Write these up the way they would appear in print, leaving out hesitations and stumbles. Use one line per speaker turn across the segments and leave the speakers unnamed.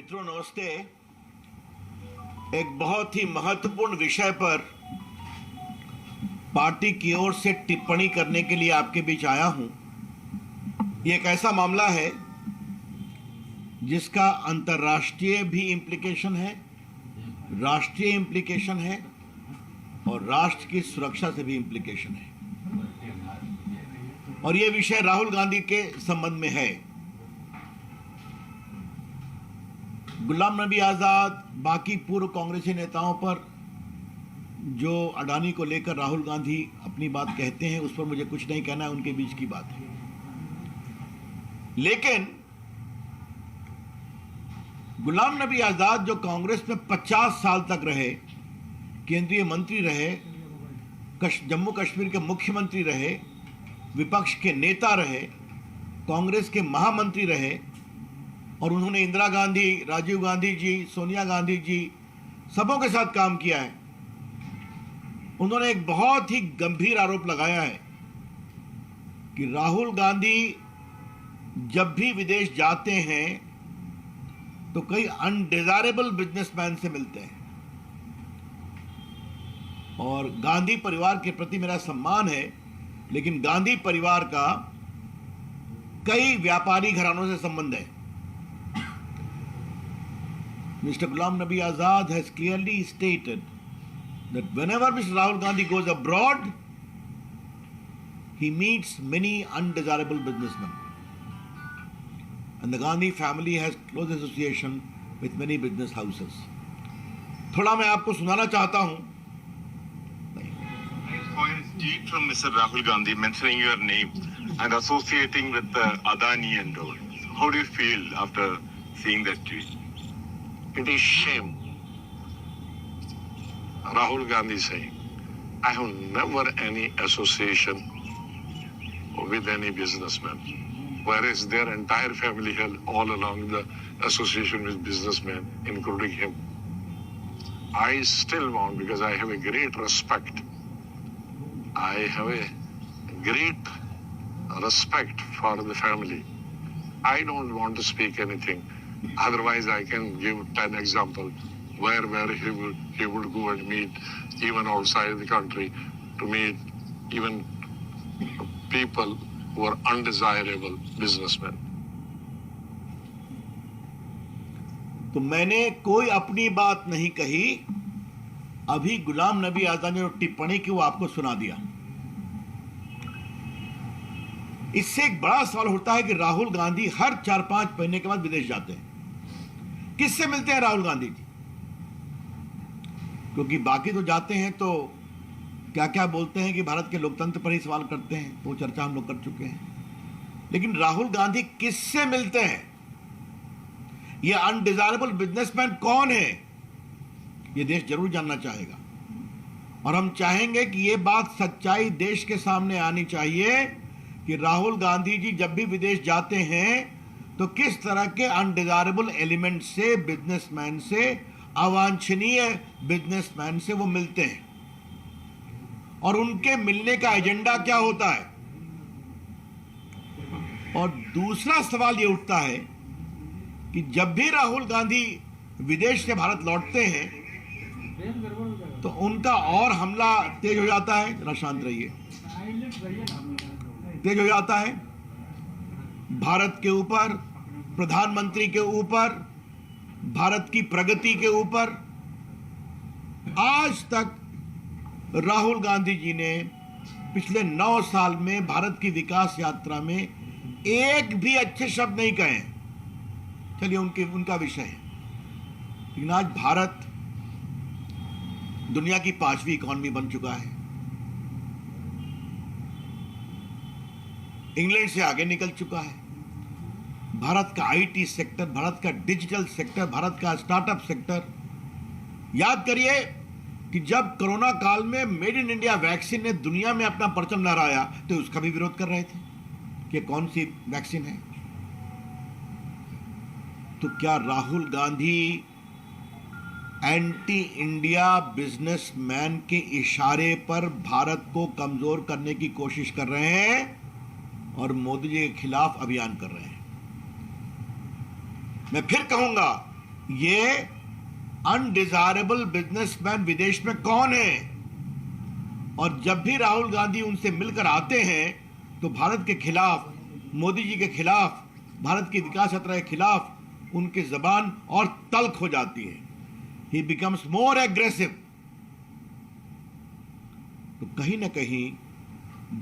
मित्रों नमस्ते। एक बहुत ही महत्वपूर्ण विषय पर पार्टी की ओर से टिप्पणी करने के लिए आपके बीच आया हूं। ये एक ऐसा मामला है जिसका अंतर्राष्ट्रीय भी इंप्लीकेशन है, राष्ट्रीय इंप्लीकेशन है और राष्ट्र की सुरक्षा से भी इंप्लीकेशन है। और यह विषय राहुल गांधी के संबंध में है। गुलाम नबी आजाद, बाकी पूर्व कांग्रेसी नेताओं पर जो अडानी को लेकर राहुल गांधी अपनी बात कहते हैं, उस पर मुझे कुछ नहीं कहना है, उनके बीच की बात है। लेकिन गुलाम नबी आजाद जो कांग्रेस में 50 साल तक रहे, केंद्रीय मंत्री रहे, जम्मू कश्मीर के मुख्यमंत्री रहे, विपक्ष के नेता रहे, कांग्रेस के महामंत्री रहे और उन्होंने इंदिरा गांधी, राजीव गांधी जी, सोनिया गांधी जी सबों के साथ काम किया है। उन्होंने एक बहुत ही गंभीर आरोप लगाया है कि राहुल गांधी जब भी विदेश जाते हैं तो कई अनडिजायरेबल बिजनेसमैन से मिलते हैं। और गांधी परिवार के प्रति मेरा सम्मान है, लेकिन गांधी परिवार का कई व्यापारी घरानों से संबंध है। Mr. Ghulam Nabi Azad has clearly stated that whenever Mr. Rahul Gandhi goes abroad, he meets many undesirable businessmen. And the Gandhi family has close association with many business houses. थोड़ा मैं आपको सुनाना चाहता हूं।
For a tweet from Mr. Rahul Gandhi mentioning your name and associating with Adani and all, how do you feel after seeing that tweet?
It is shame. Rahul Gandhi saying, I have never any association with any businessman, whereas their entire family had all along the association with businessmen, including him. I still want, because I have a great respect, I have a great respect for the family. I don't want to speak anything. Otherwise, I can give 10 examples where he would go and meet even outside the country to meet even people who are undesirable businessmen.
तो मैंने कोई अपनी बात नहीं कही। अभी गुलाम नबी आजाद ने जो टिप्पणी की वो आपको सुना दिया। इससे एक बड़ा सवाल उठता है कि राहुल गांधी हर 4-5 महीने के बाद विदेश जाते हैं। किससे मिलते हैं राहुल गांधी जी? क्योंकि बाकी तो जाते हैं तो क्या क्या बोलते हैं कि भारत के लोकतंत्र पर ही सवाल करते हैं, वो चर्चा हम लोग कर चुके हैं। लेकिन राहुल गांधी किससे मिलते हैं? ये अनडिजायरेबल बिजनेसमैन कौन है? ये देश जरूर जानना चाहेगा। और हम चाहेंगे कि ये बात सच्चाई देश के सामने आनी चाहिए कि राहुल गांधी जी जब भी विदेश जाते हैं तो किस तरह के अनडिजायरेबल एलिमेंट से, बिजनेसमैन से, अवांछनीय बिजनेसमैन से वो मिलते हैं और उनके मिलने का एजेंडा क्या होता है। और दूसरा सवाल ये उठता है कि जब भी राहुल गांधी विदेश से भारत लौटते हैं तो उनका और हमला तेज हो जाता है। जरा शांत रहिए। तेज हो जाता है भारत के ऊपर, प्रधानमंत्री के ऊपर, भारत की प्रगति के ऊपर। आज तक राहुल गांधी जी ने पिछले 9 साल में भारत की विकास यात्रा में एक भी अच्छे शब्द नहीं कहे। चलिए उनका विषय है। लेकिन आज भारत दुनिया की 5वीं इकॉनमी बन चुका है, इंग्लैंड से आगे निकल चुका है। भारत का आईटी सेक्टर, भारत का डिजिटल सेक्टर, भारत का स्टार्टअप सेक्टर। याद करिए कि जब कोरोना काल में मेड इन इंडिया वैक्सीन ने दुनिया में अपना परचम लहराया तो उसका भी विरोध कर रहे थे कि कौन सी वैक्सीन है। तो क्या Rahul Gandhi anti India businessman के इशारे पर भारत को कमजोर करने की कोशिश कर रहे हैं और मोदी जी के खिलाफ अभियान कर रहे हैं? मैं फिर कहूंगा ये अनडिजायरेबल बिजनेसमैन विदेश में कौन है? और जब भी राहुल गांधी उनसे मिलकर आते हैं तो भारत के खिलाफ, मोदी जी के खिलाफ, भारत की विकास यात्रा के खिलाफ उनकी जबान और तल्ख हो जाती है। ही बिकम्स मोर एग्रेसिव। तो कहीं ना कहीं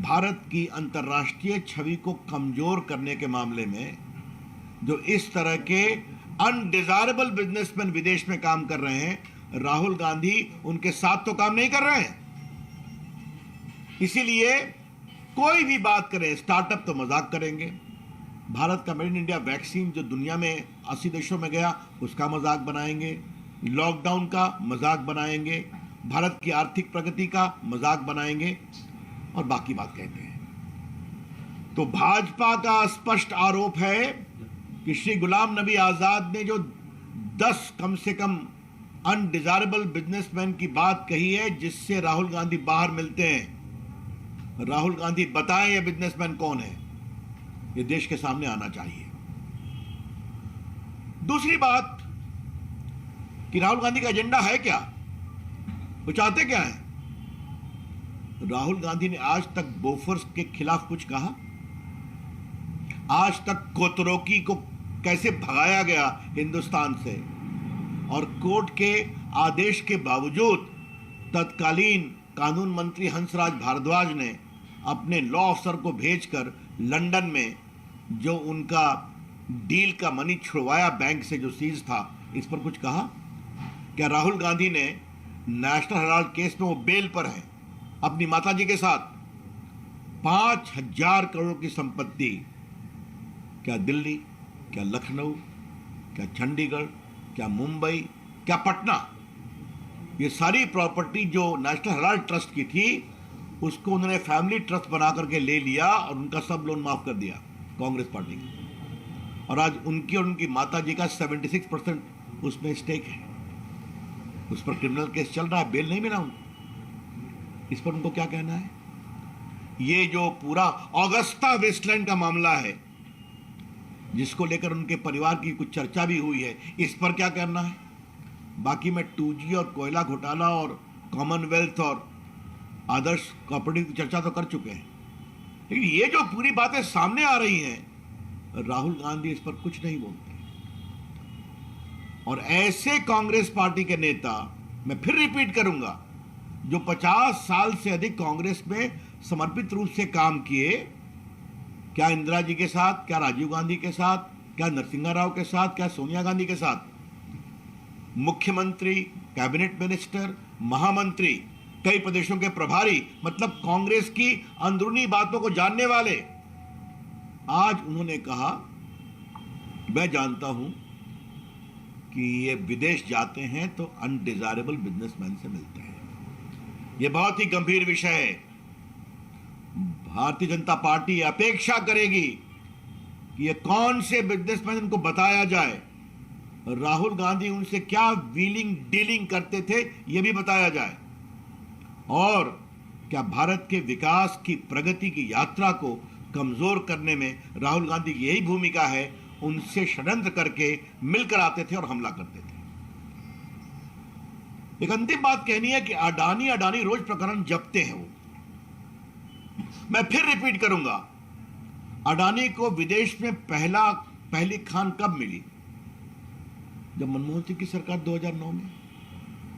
भारत की अंतर्राष्ट्रीय छवि को कमजोर करने के मामले में जो इस तरह के अनडिजायरेबल बिजनेसमैन विदेश में काम कर रहे हैं, राहुल गांधी उनके साथ तो काम नहीं कर रहे हैं। इसीलिए कोई भी बात करें, स्टार्टअप तो मजाक करेंगे, भारत का मेड इन इंडिया वैक्सीन जो दुनिया में 80 देशों में गया उसका मजाक बनाएंगे, लॉकडाउन का मजाक बनाएंगे, भारत की आर्थिक प्रगति का मजाक बनाएंगे और बाकी बात कहते हैं। तो भाजपा का स्पष्ट आरोप है कि श्री गुलाम नबी आजाद ने जो 10 कम से कम अनडिजायरेबल बिजनेसमैन की बात कही है जिससे राहुल गांधी बाहर मिलते हैं, राहुल गांधी बताएं ये बिजनेसमैन कौन है, ये देश के सामने आना चाहिए। दूसरी बात कि राहुल गांधी का एजेंडा है क्या, वो चाहते क्या है? राहुल गांधी ने आज तक बोफोर्स के खिलाफ कुछ कहा? आज तक कोतरोकी को कैसे भगाया गया हिंदुस्तान से, और कोर्ट के आदेश के बावजूद तत्कालीन कानून मंत्री हंसराज भारद्वाज ने अपने लॉ अफसर को भेजकर लंदन में जो उनका डील का मनी छुड़वाया बैंक से जो सीज था, इस पर कुछ कहा? क्या राहुल गांधी ने नेशनल हेराल्ड केस में वो बेल पर है अपनी माताजी के साथ 5,000 करोड़ की संपत्ति, क्या दिल्ली, क्या लखनऊ, क्या चंडीगढ़, क्या मुंबई, क्या पटना, ये सारी प्रॉपर्टी जो नेशनल हेराल्ड ट्रस्ट की थी उसको उन्होंने फैमिली ट्रस्ट बना करके ले लिया और उनका सब लोन माफ कर दिया कांग्रेस पार्टी की। और आज उनकी और उनकी माताजी का 76% उसमें स्टेक है। उस पर क्रिमिनल केस चल रहा है, बेल नहीं मिला उनको। इस पर उनको क्या कहना है? ये जो पूरा ऑगस्टा वेस्टलैंड का मामला है जिसको लेकर उनके परिवार की कुछ चर्चा भी हुई है, इस पर क्या करना है? बाकी में 2G और कोयला घोटाला और कॉमनवेल्थ और आदर्श कॉपरेटिव की चर्चा तो कर चुके हैं, लेकिन ये जो पूरी बातें सामने आ रही हैं, राहुल गांधी इस पर कुछ नहीं बोलते। और ऐसे कांग्रेस पार्टी के नेता, मैं फिर रिपीट करूंगा, जो 50 साल से अधिक कांग्रेस में समर्पित रूप से काम किए, क्या इंदिरा जी के साथ, क्या राजीव गांधी के साथ, क्या नरसिम्हा राव के साथ, क्या सोनिया गांधी के साथ, मुख्यमंत्री, कैबिनेट मिनिस्टर, महामंत्री, कई प्रदेशों के प्रभारी, मतलब कांग्रेस की अंदरूनी बातों को जानने वाले, आज उन्होंने कहा मैं जानता हूं कि ये विदेश जाते हैं तो अनडिजायरेबल बिजनेसमैन से मिलते हैं। ये बहुत ही गंभीर विषय है। भारतीय जनता पार्टी अपेक्षा करेगी कि ये कौन से बिजनेसमैन इनको बताया जाए, राहुल गांधी उनसे क्या व्हीलिंग डीलिंग करते थे ये भी बताया जाए, और क्या भारत के विकास की प्रगति की यात्रा को कमजोर करने में राहुल गांधी की यही भूमिका है। उनसे षड्यंत्र करके मिलकर आते थे और हमला करते थे। एक अंतिम बात कहनी है कि अडानी रोज प्रकरण जपते हैं वो। मैं फिर रिपीट करूंगा, अडानी को विदेश में पहली खान कब मिली? जब मनमोहन सिंह की सरकार 2009 में,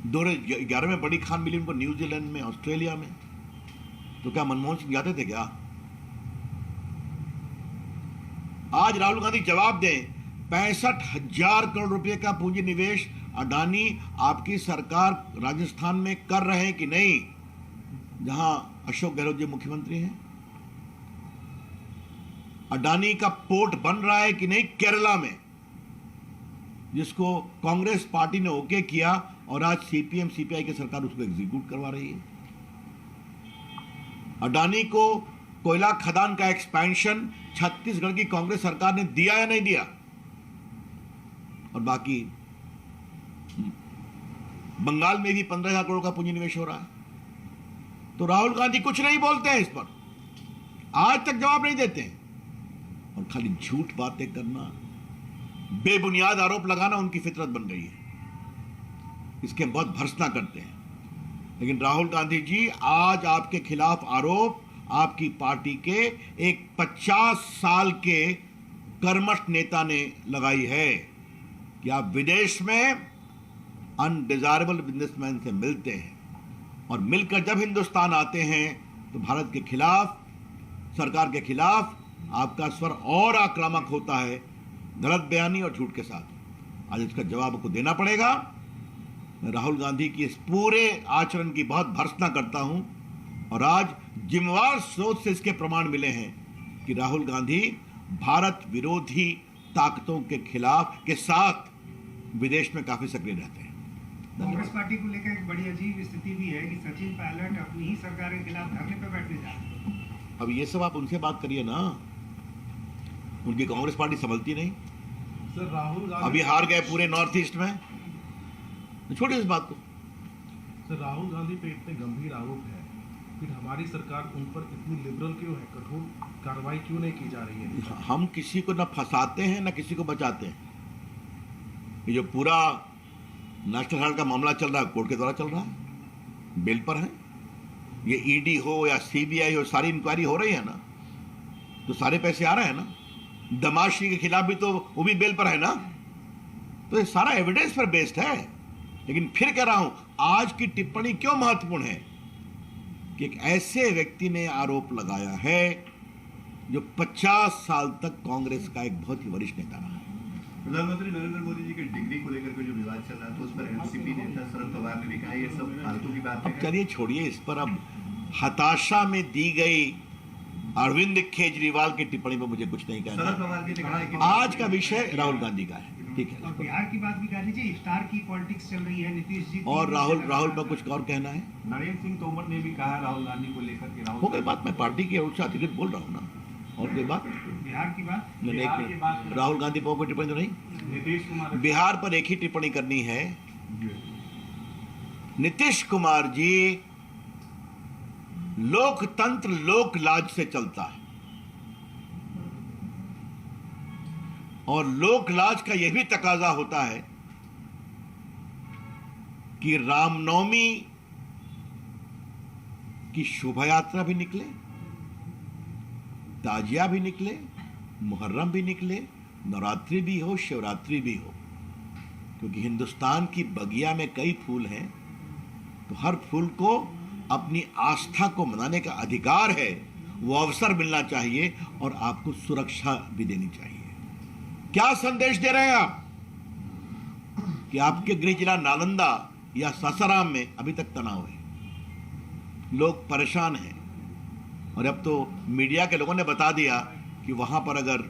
2011 में बड़ी खान मिली उनको न्यूजीलैंड में, ऑस्ट्रेलिया में। तो क्या मनमोहन सिंह जाते थे क्या? आज राहुल गांधी जवाब दें, 65,000 करोड़ रुपए का पूंजी निवेश अडानी आपकी सरकार राजस्थान में कर रहे हैं कि नहीं, जहां अशोक गहलोत जी मुख्यमंत्री हैं? अडानी का पोर्ट बन रहा है कि नहीं केरला में, जिसको कांग्रेस पार्टी ने ओके किया और आज सीपीएम सीपीआई की सरकार उसको एग्जीक्यूट करवा रही है। अडानी को कोयला खदान का एक्सपेंशन छत्तीसगढ़ की कांग्रेस सरकार ने दिया या नहीं दिया? और बाकी बंगाल में भी 15,000 करोड़ का पूंजी निवेश हो रहा है। तो राहुल गांधी कुछ नहीं बोलते हैं इस पर, आज तक जवाब नहीं देते हैं, और खाली झूठ बातें करना, बेबुनियाद आरोप लगाना उनकी फितरत बन गई है, इसके हम बहुत भर्त्सना करते हैं। लेकिन राहुल गांधी जी, आज आपके खिलाफ आरोप आपकी पार्टी के एक 50 साल के कर्मठ नेता ने लगाई है कि आप विदेश में अनडिजायरेबल बिजनेसमैन से मिलते हैं और मिलकर जब हिंदुस्तान आते हैं तो भारत के खिलाफ, सरकार के खिलाफ आपका स्वर और आक्रामक होता है, गलत बयानी और झूठ के साथ। आज इसका जवाब आपको देना पड़ेगा। मैं राहुल गांधी की इस पूरे आचरण की बहुत भर्त्सना करता हूं और आज जिम्मेवार सोच से इसके प्रमाण मिले हैं कि राहुल गांधी भारत विरोधी ताकतों के खिलाफ के साथ विदेश में काफी सक्रिय रहते हैं।
कांग्रेस पार्टी को लेकर एक बड़ी अजीब स्थिति भी है कि सचिन पायलट अपनी ही सरकार के खिलाफ धरने पर बैठने जा रहे हैं।
अब ये सब आप उनसे बात करिए ना, उनकी कांग्रेस पार्टी संभलती नहीं।
सर राहुल गांधी
अभी हार गए पूरे नॉर्थ ईस्ट में, छोड़िए इस बात को।
सर राहुल गांधी पे इतने गंभीर आरोप है, फिर हमारी सरकार उन पर इतनी लिबरल क्यों है, कठोर कार्रवाई क्यों नहीं की जा रही है?
हम किसी को न फंसाते हैं न किसी को बचाते हैं। ये जो पूरा नेशनल हेराल्ड का मामला चल रहा है, कोर्ट के द्वारा चल रहा है, बेल पर है। ये ईडी हो या सीबीआई हो, सारी इंक्वायरी हो रही है ना, तो सारे पैसे आ रहे हैं ना। दमाशी के खिलाफ भी तो वो भी बेल पर है ना, तो ये सारा एविडेंस पर बेस्ड है। लेकिन फिर कह रहा हूं, आज की टिप्पणी क्यों महत्वपूर्ण है कि एक ऐसे व्यक्ति ने आरोप लगाया है जो 50 साल तक कांग्रेस का एक बहुत ही वरिष्ठ नेता रहा है।
प्रधानमंत्री नरेंद्र मोदी जी के डिग्री को लेकर के जो विवाद चल रहा है, तो उस पर एनसीपी नेता शरद पवार ने भी कहा ये सब फालतू की बात
अब
है।
चलिए छोड़िए इस पर। अब हताशा में दी गई अरविंद केजरीवाल की टिप्पणी पर मुझे कुछ नहीं
शरद
कहना।
पवार जी ने कहा है कि
आज का विषय राहुल गांधी का है, ठीक
और
है।
बिहार की बात भी कर लीजिए, स्टार की पॉलिटिक्स चल रही है, नीतीश जी
और राहुल पर कुछ और कहना है?
नरेंद्र सिंह तोमर ने भी कहा राहुल गांधी को लेकर के
हो गई बात। मैं पार्टी की ओर से अधिकृत बोल रहा हूँ ना, और कोई बात?
बिहार की बात
मैंने एक मिनट, राहुल गांधी पर कोई टिप्पणी तो नहीं।
नीतीश कुमार
बिहार पर एक ही टिप्पणी करनी है। नीतीश कुमार जी लोकतंत्र लोक लाज से चलता है और लोक लाज का यह भी तकाजा होता है कि रामनवमी की शोभा यात्रा भी निकले, ताजिया भी निकले, मुहर्रम भी निकले, नवरात्रि भी हो, शिवरात्रि भी हो। क्योंकि हिंदुस्तान की बगिया में कई फूल हैं, तो हर फूल को अपनी आस्था को मनाने का अधिकार है, वो अवसर मिलना चाहिए और आपको सुरक्षा भी देनी चाहिए। क्या संदेश दे रहे हैं आप कि आपके गृह जिला नालंदा या सासाराम में अभी तक तनाव है, लोग परेशान हैं, और अब तो मीडिया के लोगों ने बता दिया कि वहां पर अगर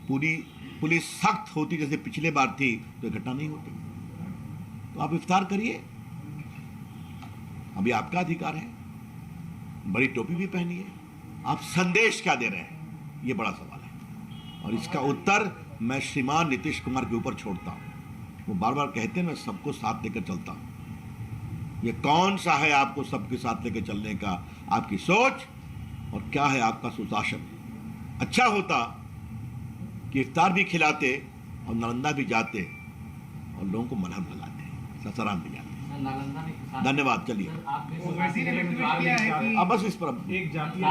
पूरी पुलिस सख्त होती जैसे पिछले बार थी तो ये घटना नहीं होती। तो आप इफ्तार करिए, अभी आपका अधिकार है, बड़ी टोपी भी पहनिए। आप संदेश क्या दे रहे हैं, ये बड़ा सवाल है, और इसका उत्तर मैं श्रीमान नीतीश कुमार के ऊपर छोड़ता हूं। वो बार बार कहते हैं मैं सबको साथ लेकर चलता हूं। ये कौन सा है आपको सबके साथ लेकर चलने का आपकी सोच, और क्या है आपका सुशासन? अच्छा होता कि इफ्तार भी खिलाते और नालंदा भी जाते और लोगों को मरहम लगाते, सासाराम भी जाते। धन्यवाद। चलिए अब बस इस पर
एक जातीय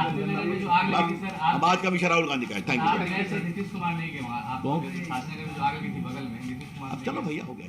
अब आज का विषय राहुल गांधी का है। Thank you.
नीतीश कुमार नहीं के वहाँ आप
कौन?
जो आगे की थी बगल में नीतीश कुमार
अब चलो भैया, हो गया।